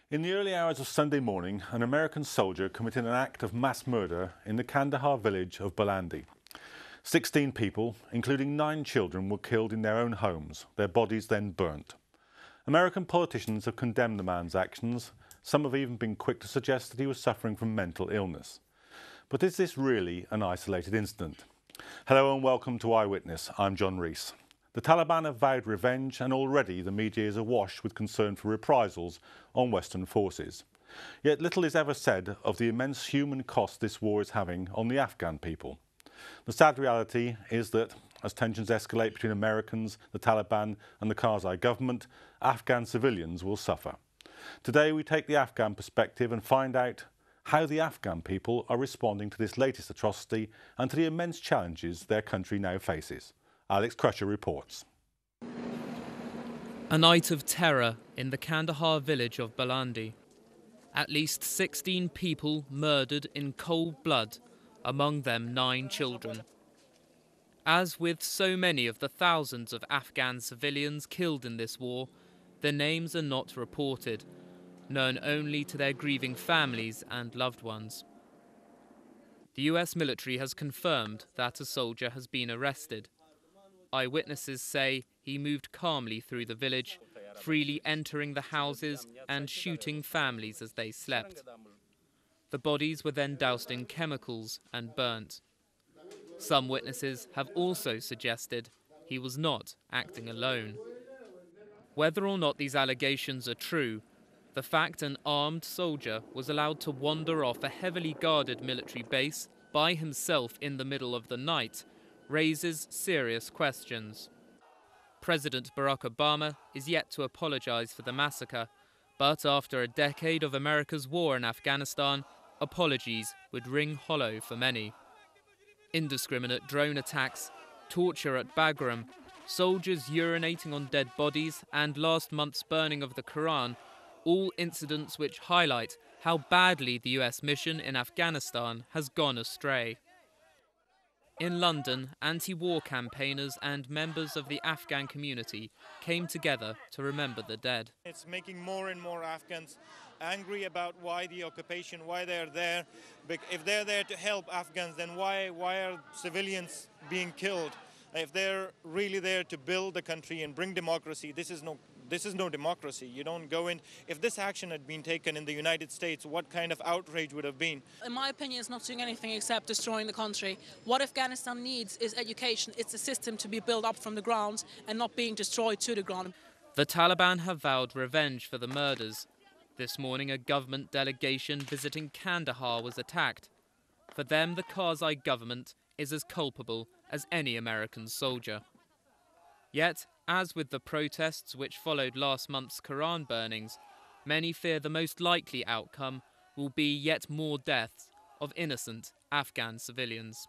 In the early hours of Sunday morning, an American soldier committed an act of mass murder in the Kandahar village of Balandi. 16 people, including 9 children, were killed in their own homes, their bodies then burnt. American politicians have condemned the man's actions. Some have even been quick to suggest that he was suffering from mental illness. But is this really an isolated incident? Hello and welcome to Eyewitness. I'm John Rees. The Taliban have vowed revenge, and already the media is awash with concern for reprisals on Western forces. Yet little is ever said of the immense human cost this war is having on the Afghan people. The sad reality is that, as tensions escalate between Americans, the Taliban and the Karzai government, Afghan civilians will suffer. Today we take the Afghan perspective and find out how the Afghan people are responding to this latest atrocity and to the immense challenges their country now faces. Alex Crusher reports. A night of terror in the Kandahar village of Balandi. At least 16 people murdered in cold blood, among them 9 children. As with so many of the thousands of Afghan civilians killed in this war, their names are not reported, known only to their grieving families and loved ones. The US military has confirmed that a soldier has been arrested. Eyewitnesses say he moved calmly through the village, freely entering the houses and shooting families as they slept. The bodies were then doused in chemicals and burnt. Some witnesses have also suggested he was not acting alone. Whether or not these allegations are true, the fact an armed soldier was allowed to wander off a heavily guarded military base by himself in the middle of the night raises serious questions. President Barack Obama is yet to apologize for the massacre, but after a decade of America's war in Afghanistan, apologies would ring hollow for many. Indiscriminate drone attacks, torture at Bagram, soldiers urinating on dead bodies, and last month's burning of the Quran, all incidents which highlight how badly the US mission in Afghanistan has gone astray. In London, anti-war campaigners and members of the Afghan community came together to remember the dead. It's making more and more Afghans angry about why the occupation, why they're there. If they're there to help Afghans, then why are civilians being killed? If they're really there to build the country and bring democracy, this is no democracy. You don't go in. If this action had been taken in the United States, what kind of outrage would have been? In my opinion, it's not doing anything except destroying the country. What Afghanistan needs is education. It's a system to be built up from the ground and not being destroyed to the ground. The Taliban have vowed revenge for the murders. This morning, a government delegation visiting Kandahar was attacked. For them, the Karzai government is as culpable as any American soldier. Yet, as with the protests which followed last month's Quran burnings, many fear the most likely outcome will be yet more deaths of innocent Afghan civilians.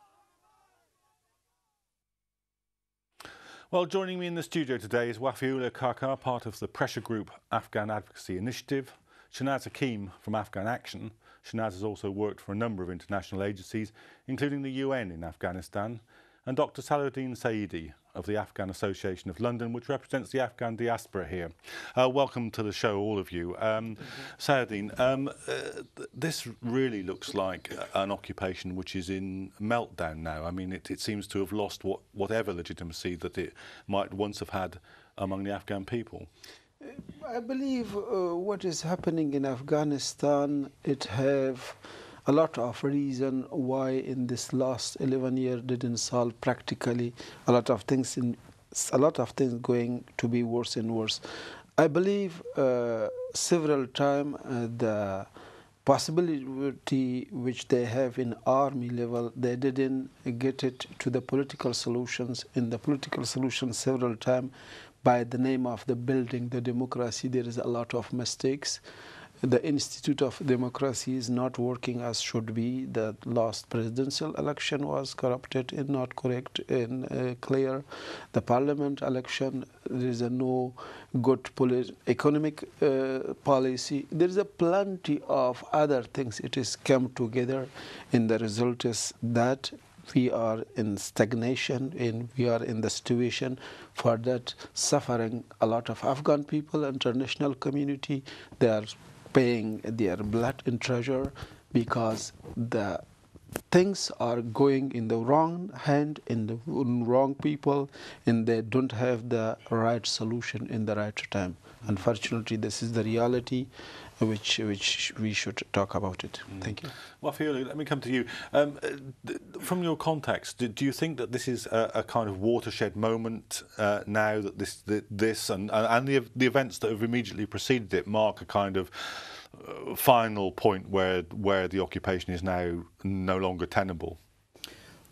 Well, joining me in the studio today is Wafiullah Kaka, part of the pressure group Afghan Advocacy Initiative, Shanaz Hakim from Afghan Action. Shanaz has also worked for a number of international agencies, including the UN in Afghanistan, and Dr. Salahuddin Saidi of the Afghan Association of London, which represents the Afghan diaspora here. Welcome to the show, all of you. Salahuddin, this really looks like an occupation which is in meltdown now. I mean, it seems to have lost whatever legitimacy that it might once have had among the Afghan people. I believe what is happening in Afghanistan, it have a lot of reason why in this last 11 years didn't solve practically a lot of things going to be worse and worse. I believe several times the possibility which they have in army level, they didn't get it to the political solutions. In the political solutions several times, by the name of the building the democracy, there is a lot of mistakes. The Institute of Democracy is not working as should be. The last presidential election was corrupted and not correct and clear. The parliament election, there is no good economic policy. There is a plenty of other things. It is come together, and the result is that we are in stagnation and we are in the situation for that suffering a lot of Afghan people, international community. They are paying their blood in treasure, because the things are going in the wrong hand, in the wrong people, and they don't have the right solution in the right time. Unfortunately, this is the reality which we should talk about it. Thank you. Wafioli, let me come to you. From your context, do you think that this is a kind of watershed moment now, that this and the events that have immediately preceded it mark a kind of final point where the occupation is now no longer tenable?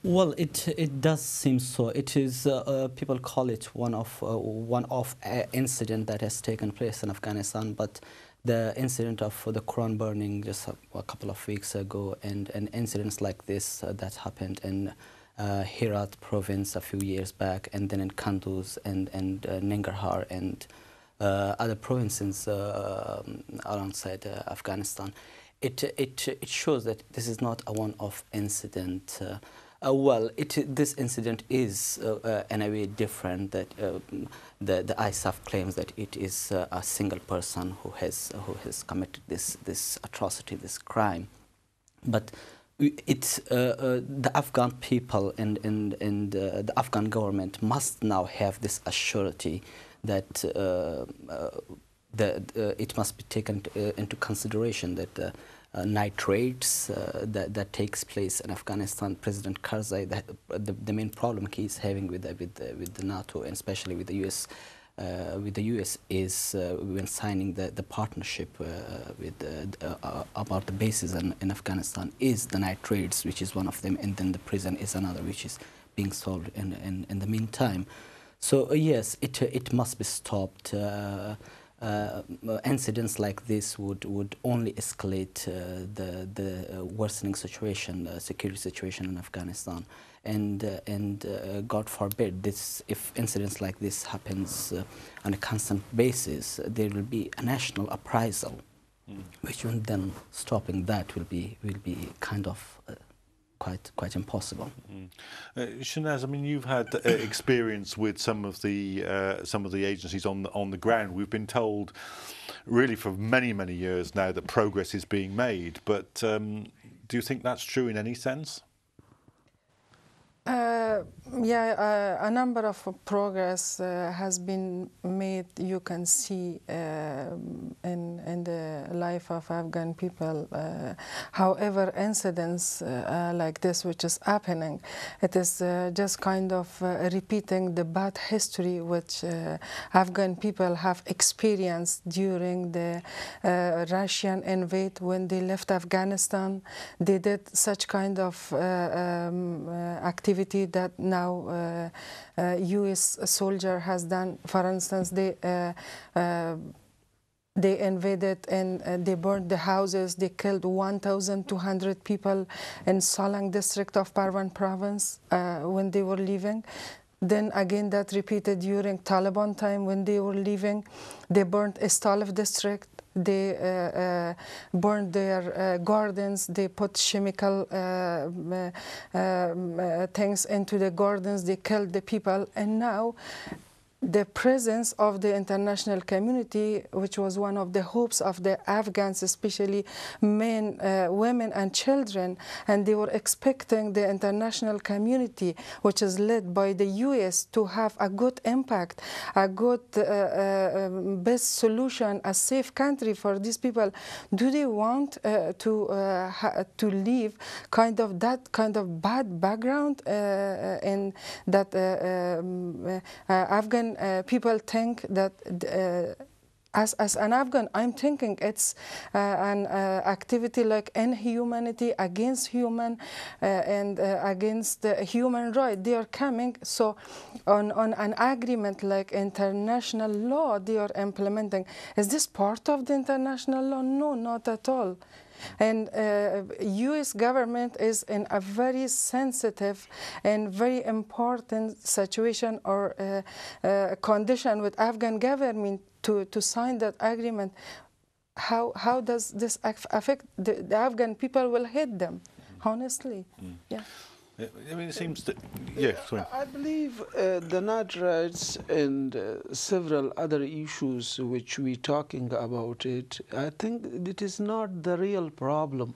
Well, it does seem so. It is people call it one-off incident that has taken place in Afghanistan, but the incident of the Quran burning just a couple of weeks ago, and incidents like this that happened in Herat province a few years back, and then in Kanduz and Nangarhar and other provinces alongside Afghanistan. It shows that this is not a one-off incident. Well, this incident is in a way different. That the ISAF claims that it is a single person who has committed this atrocity, this crime, but it's the Afghan people and the Afghan government must now have this assurity that it must be taken into consideration that night raids that takes place in Afghanistan. President Karzai, the main problem he is having with the NATO, and especially with the US, is when signing the partnership about the bases in Afghanistan, is the night raids, which is one of them, and then the prison is another, which is being solved in the meantime. So yes, it must be stopped. Incidents like this would only escalate the worsening situation, security situation in Afghanistan, and God forbid if incidents like this happens on a constant basis, there will be a national uprisal, which then stopping that will be kind of quite impossible. Shanaz, I mean, you've had experience with some of the agencies on the ground. We've been told, really, for many years now that progress is being made. But do you think that's true in any sense? A number of progress has been made. You can see in the life of Afghan people. However, incidents like this, which is happening, it is just kind of repeating the bad history which Afghan people have experienced during the Russian invade. When they left Afghanistan, they did such kind of activity that now U.S. soldier has done. For instance, they invaded and they burned the houses. They killed 1,200 people in Salang district of Parwan province when they were leaving. Then again, that repeated during Taliban time when they were leaving. They burned Estalif district. They burned their gardens. They put chemical things into the gardens. They killed the people. And now the presence of the international community, which was one of the hopes of the Afghans, especially men, women and children, and they were expecting the international community, which is led by the US, to have a good impact, a good best solution, a safe country for these people. Do they want to leave that kind of bad background in that Afghan people think that as an Afghan, I'm thinking it's an activity like inhumanity against human and against human rights. They are coming, so on an agreement like international law, they are implementing. Is this part of the international law? No, not at all. And U.S. government is in a very sensitive and very important situation or condition with Afghan government to sign that agreement. How does this affect the Afghan people? Will hit them, honestly. Yeah. I mean, it seems that, yeah, sorry. I believe the Nad rights and several other issues which we're talking about it, I think it is not the real problem.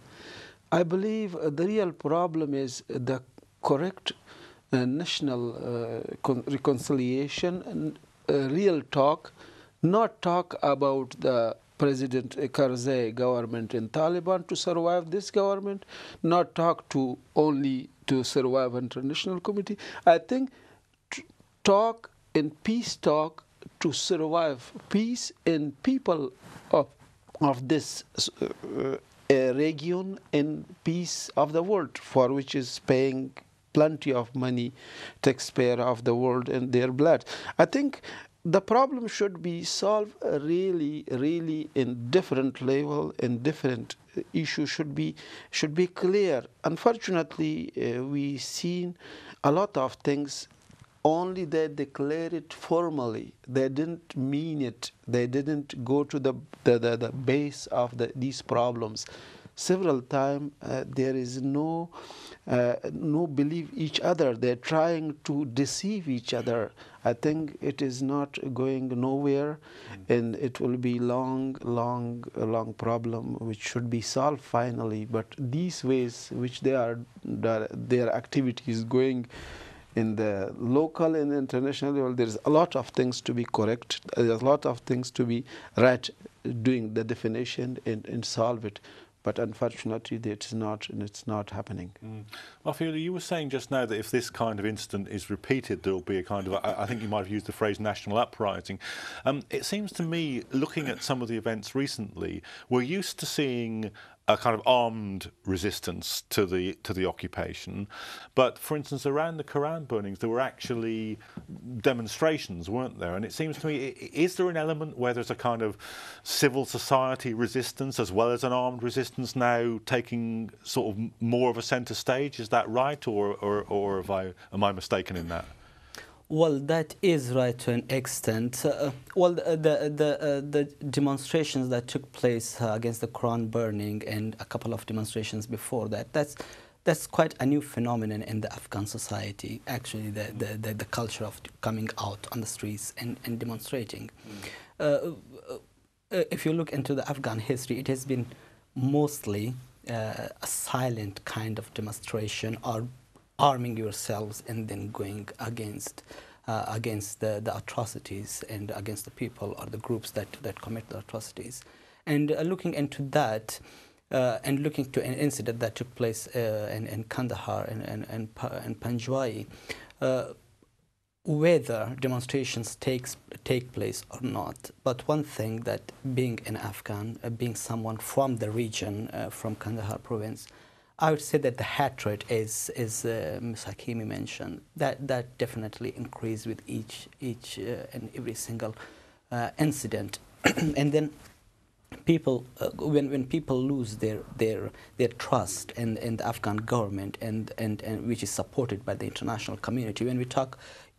I believe the real problem is the correct national reconciliation and real talk, not talk about the President Karzai government in Taliban to survive this government, not talk to only to survive international committee. I think talk in peace talk to survive peace in people of this region and peace of the world, for which is paying plenty of money, taxpayer of the world and their blood. I think the problem should be solved really in different level, and different issues should be clear. Unfortunately, we seen a lot of things only they declare it formally. They didn't mean it. They didn't go to the base of these problems. Several times there is no believe each other. They're trying to deceive each other. I think it is not going nowhere, and it will be long problem which should be solved finally. But these ways which their activities going in the local and international level, there's a lot of things to be correct. There's a lot of things to be right, doing the definition and solve it. But unfortunately, it's not happening. Mafiola, you were saying just now that if this kind of incident is repeated, there will be a kind of, I think you might have used the phrase national uprising. It seems to me, looking at some of the events recently, we're used to seeing a kind of armed resistance to the occupation, but for instance, around the Quran burnings, there were actually demonstrations, weren't there? And it seems to me, is there an element where there's a kind of civil society resistance as well as an armed resistance now taking sort of more of a centre stage? Is that right, or am I mistaken in that? Well, that is right to an extent. Well, the demonstrations that took place against the Quran burning and a couple of demonstrations before that, that's quite a new phenomenon in the Afghan society, actually, the culture of coming out on the streets and demonstrating. If you look into the Afghan history, it has been mostly a silent kind of demonstration, or arming yourselves and then going against the atrocities and against the people or the groups that commit the atrocities. And looking into that, and looking to an incident that took place in Kandahar and Panjwai, whether demonstrations take place or not. But one thing, that being an Afghan, being someone from the region, from Kandahar province, I would say that the hatred is Ms. Hakimi mentioned, that definitely increased with each and every single incident. And then people, when people lose their trust in the Afghan government and which is supported by the international community, when you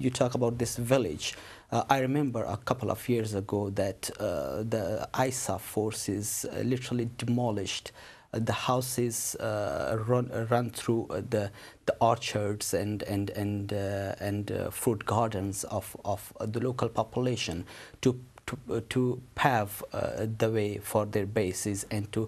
talk about this village, I remember a couple of years ago that the ISAF forces literally demolished the houses, run through the orchards and fruit gardens of the local population to pave the way for their bases and to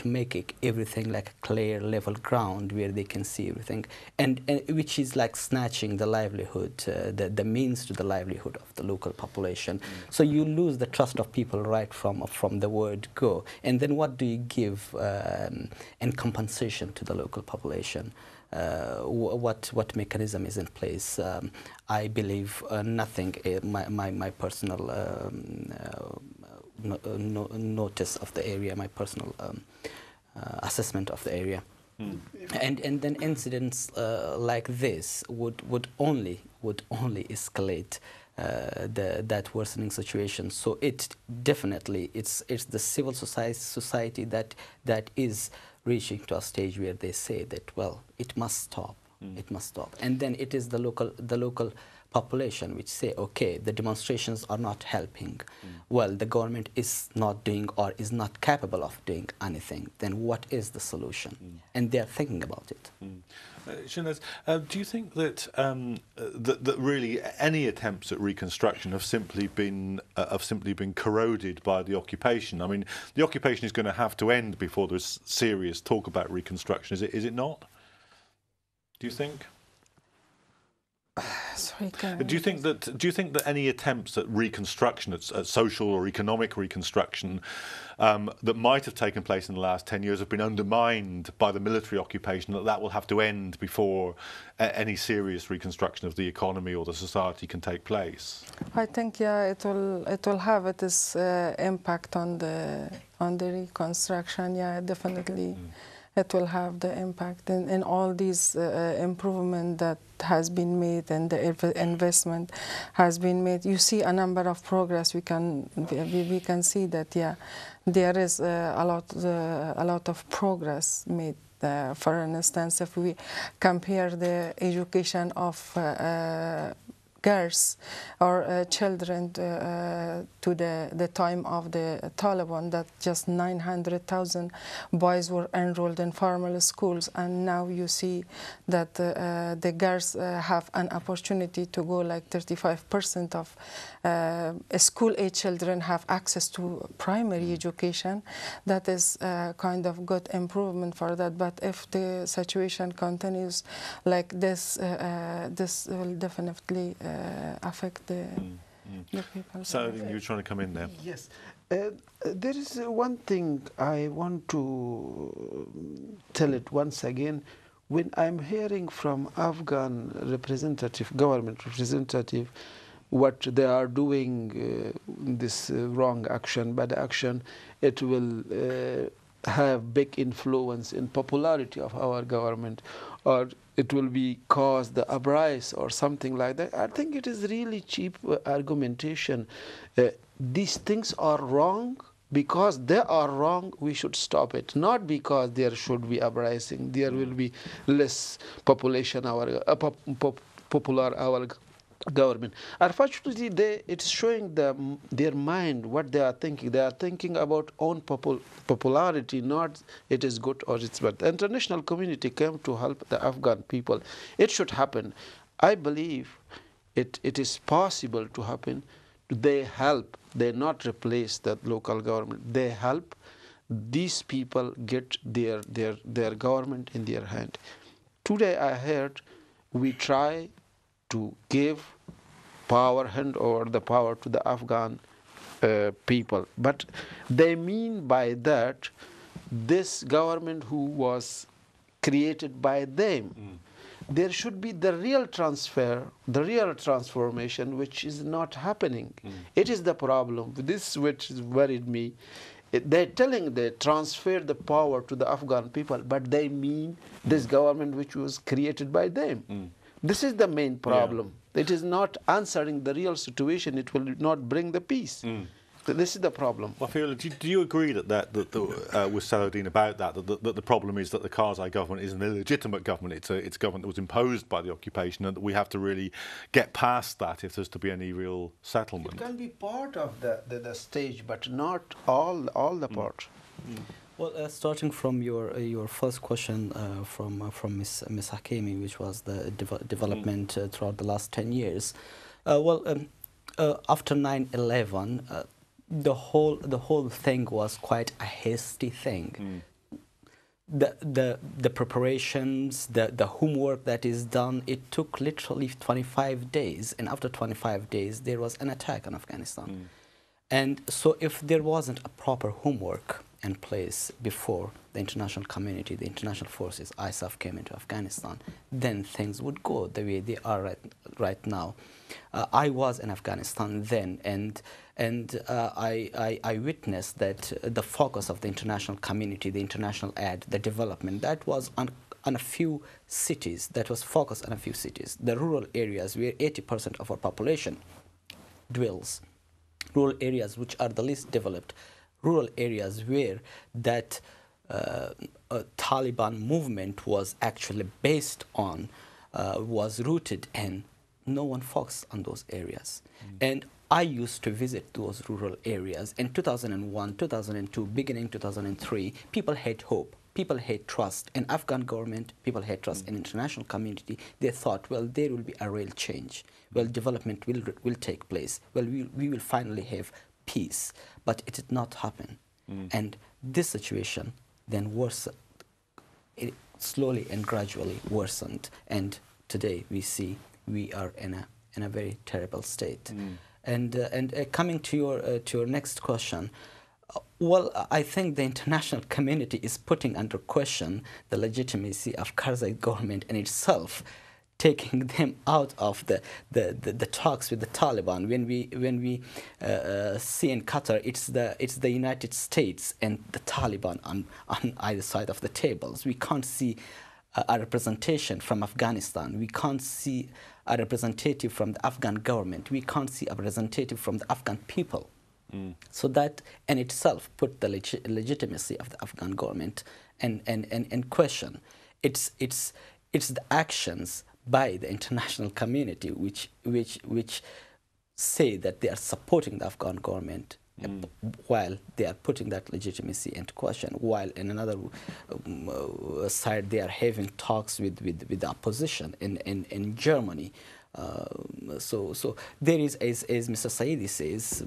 make everything like a clear level ground where they can see everything, and which is like snatching the livelihood, the means to the livelihood of the local population. So you lose the trust of people right from the word go. And then what do you give in compensation to the local population? What mechanism is in place? I believe nothing. My personal notice of the area, my personal assessment of the area, and then incidents like this would only escalate that worsening situation. So it definitely it's the civil society that is reaching to a stage where they say that, well, it must stop. It must stop. And then it is the local population which say, okay, the demonstrations are not helping. Well, the government is not doing or is not capable of doing anything. Then what is the solution? And they're thinking about it. Shanaz, do you think that, that really any attempts at reconstruction have simply been corroded by the occupation? I mean, the occupation is going to have to end before there's serious talk about reconstruction. Is it not? Do you think? Sorry, do you think that any attempts at reconstruction, at social or economic reconstruction, that might have taken place in the last 10 years have been undermined by the military occupation, that will have to end before any serious reconstruction of the economy or the society can take place? I think, yeah, it will have its impact on the reconstruction. Yeah, definitely. It will have the impact in all these improvement that has been made and the investment has been made. You see a number of progress. We can see that, yeah, there is a lot of progress made. For instance, if we compare the education of girls or children to the time of the Taliban, that just 900,000 boys were enrolled in formal schools, and now you see that the girls have an opportunity to go, like 35% of school-age children have access to primary education. That is kind of good improvement for that. But if the situation continues like this, this will definitely affect the people. So you're trying to come in there. Yes. There is one thing I want to tell it once again. When I'm hearing from Afghan representative, government representative, what they are doing, this wrong action, bad action, it will have big influence in popularity of our government, or it will be cause the uprising or something like that. I think it is really cheap argumentation. These things are wrong. Because they are wrong, we should stop it. Not because there should be uprising, there will be less population, popular our government. Unfortunately, it's showing them their mind, what they are thinking. They are thinking about own popularity, not it is good or it's bad. The international community came to help the Afghan people. It should happen. I believe it is possible to happen. They help. They not replace the local government. They help these people get their government in their hand. Today I heard we try to give hand over the power to the Afghan people. But they mean by that this government who was created by them. There should be the real transfer, the real transformation, which is not happening. It is the problem. This which worried me. They're telling they transfer the power to the Afghan people, but they mean this government which was created by them. This is the main problem. Yeah. It is not answering the real situation. It will not bring the peace. This is the problem. Well, do you agree with Saladin about that the problem is that the Karzai government is an illegitimate government? It's a government that was imposed by the occupation, and that we have to really get past that if there's to be any real settlement? It can be part of the stage, but not all the part. Well, starting from your first question from Ms. Hakimi, which was the development throughout the last 10 years. After 9/11. The whole thing was quite a hasty thing. The preparations, the homework that is done, it took literally 25 days, and after 25 days there was an attack on Afghanistan. And so if there wasn't a proper homework in place before the international community, the international forces, ISAF came into Afghanistan, then things would go the way they are right now. I was in Afghanistan then, and I witnessed that the focus of the international community, the international aid, the development, that was on a few cities, that was focused on a few cities, the rural areas where 80% of our population dwells, rural areas which are the least developed, rural areas where that Taliban movement was actually based on, was rooted in. no one focuses on those areas. And I used to visit those rural areas in 2001, 2002, beginning 2003. People had hope. People had trust in Afghan government. People had trust in international community. They thought, well, there will be a real change. Well, development will take place. Well, we will finally have peace. But it did not happen. And this situation then worsened. It slowly and gradually worsened. And today we see we are in a very terrible state. And coming to your next question, well, I think the international community is putting under question the legitimacy of Karzai government in itself, taking them out of the talks with the Taliban. When we see in Qatar, it's the United States and the Taliban on either side of the tables. We can't see a representation from Afghanistan. We can't see a representative from the Afghan government. We can't see a representative from the Afghan people. So that in itself put the legitimacy of the Afghan government in question. It's the actions by the international community which say that they are supporting the Afghan government while they are putting that legitimacy into question, while in another side they are having talks with the opposition in Germany. So there is, as Mr. Saidi says,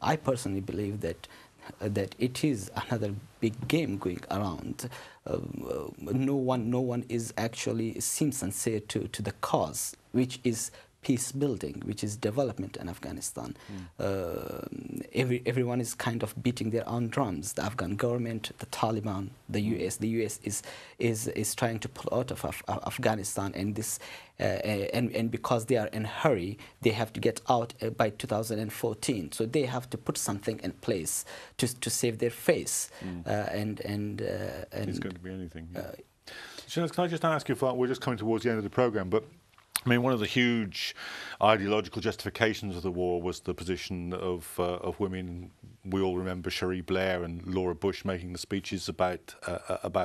I personally believe that it is another big game going around. No one is actually seems sincere to the cause, which is peace building, which is development in Afghanistan. Everyone is kind of beating their own drums. The Afghan government, the Taliban, the US. The US is trying to pull out of Afghanistan, and this and because they are in a hurry, they have to get out by 2014. So they have to put something in place to save their face. And it's going to be anything. Shanaz, can I just ask you? We're just coming towards the end of the program, but I mean, one of the huge ideological justifications of the war was the position of women. We all remember Cherie Blair and Laura Bush making the speeches about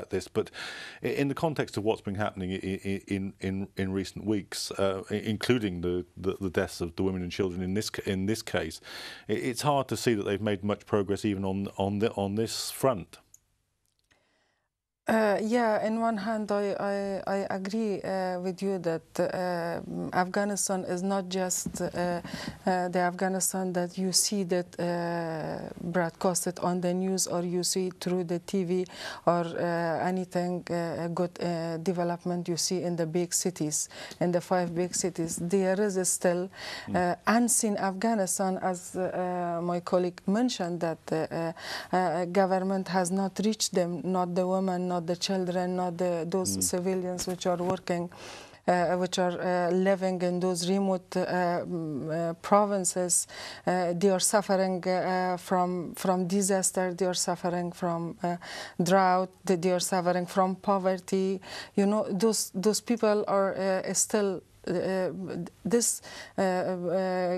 this. But in the context of what's been happening in recent weeks, including the deaths of the women and children in this case, it's hard to see that they've made much progress even on this front. Yeah, in one hand, I agree with you that Afghanistan is not just the Afghanistan that you see that broadcasted on the news, or you see through the TV, or anything good development you see in the big cities, in the 5 big cities. There is still unseen Afghanistan, as my colleague mentioned, that the government has not reached them, not the women, not the children, not those civilians which are working, which are living in those remote provinces. They are suffering from disaster, they are suffering from drought, they are suffering from poverty. You know, those people are still this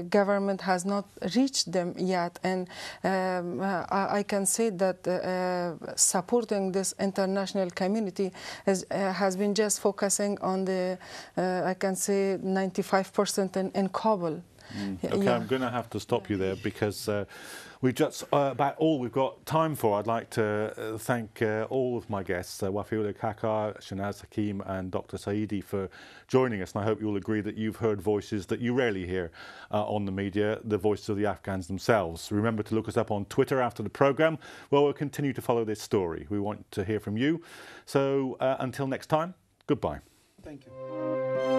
government has not reached them yet, and I can say that supporting this international community has been just focusing on the, I can say, 95% in Kabul. Okay, yeah. I'm going to have to stop you there because we've just about all we've got time for. I'd like to thank all of my guests, Wafiullah Kakar, Shanaz Hakim and Dr. Saidi, for joining us. And I hope you'll agree that you've heard voices that you rarely hear on the media, the voices of the Afghans themselves. Remember to look us up on Twitter after the programme, where we'll continue to follow this story. We want to hear from you. So until next time, goodbye. Thank you.